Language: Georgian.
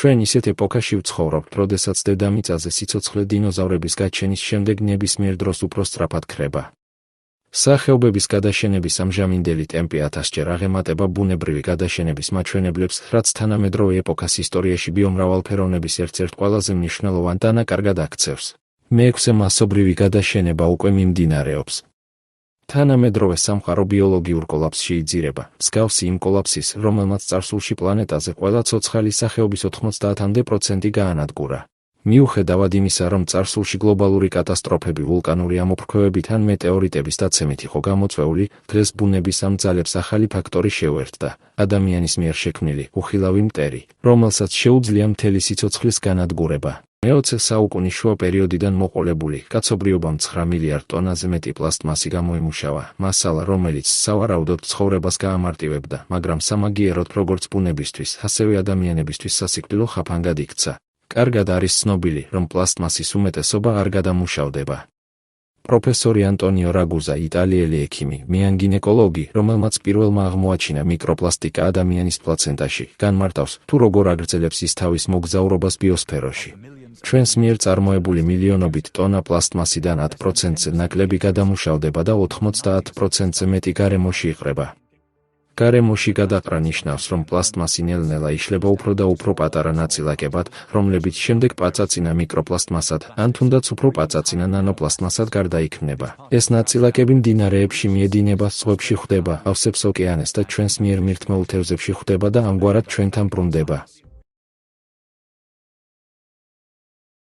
ჩვენ ისეთ ეპოქაში ვცხოვრობთ, როდესაც დედამიწაზე სიცოცხლე დინოზავრების გაჩენის შემდეგ ნებისმიერ დროს უფრო სწრაფად ქრება. სახეობების გადაშენების ამჟამინდელი ტემპი 1000-ჯერ აღემატება ბუნებრივი გადაშენების მაჩვენებლებს, რაც თანამედროვე ეპოქას ისტორიაში ბიომრავალფეროვნების ერთ-ერთ ყველაზე მნიშვნელოვან დანაკარგად აქცევს. მეექვსე მასობრივი გადაშენება უკვე მიმდინარეობს. თანამედროვე სამყარო ბიოლოგიურ კოლაფსში იძირება, მსგავსი იმ კოლაფსის, რომელმაც წარსულში პლანეტაზე ყველა ცოცხალი სახეობის 90% გაანადგურა. მიუხედავად იმისა, რომ წარსულში გლობალური კატასტროფები ვულკანური ამოფრქვევებით ან მეტეორიტების დაცემით იყო გამოწვეული, დღეს ბუნების ამ ძალებს ახალი ფაქტორი შეუერთდა, ადამიანის მიერ შექმნილი უხილავი მტერი, რომელსაც შეუძლია მთელი სიცოცხლის განადგურება. მე-20 საუკუნის შუა პერიოდიდან მოყოლებული, კაცობრიობამ 9 მილიარდ ტონაზე მეტი პლასტმასი გამოიმუშავა, მასალა, რომელიც სავარაუდოდ ცხოვრებას გაამარტივებდა, მაგრამ სამაგიეროდ როგორც ბუნებისთვის, ასევე ადამიანებისთვის სასიკვდილო ხაფანგად იქცა. კარგად არის ცნობილი, რომ პლასტმასის უმეტესობა არ გადამუშავდება. პროფესორი ანტონიო რაგუზა, იტალიელი ექიმი, მეანგინეკოლოგი, რომელმაც პირველმა აღმოაჩინა მიკროპლასტიკა ადამიანის პლაცენტაში, განმარტავს, თუ როგორ აგრძელებს ის თავის მოგზაურობას ბიოსფეროში. ჩვენს მიერ წარმოებული მილიონობით ტონა პლასტმასიდან 10%-ზე ნაკლები გადამუშავდება და 90%-ზე მეტი გარემოში იყრება. გარემოში გადაყრა ნიშნავს, რომ პლასტმასი ნელ-ნელა იშლება უფრო და უფრო პატარა ნაწილაკებად, რომლებიც შემდეგ პაწაწინა მიკროპლასტმასად, ან თუნდაც უფრო პაწაწინა ნანოპლასტმასად გარდაიქმნება. ეს ნაწილაკები მდინარეებში მიედინება, ზღვებში ხვდება, ავსებს ოკეანეს და ჩვენს მიერ მირთმეულ თევზებში ხვდება და ამგვარად ჩვენთან ბრუნდება.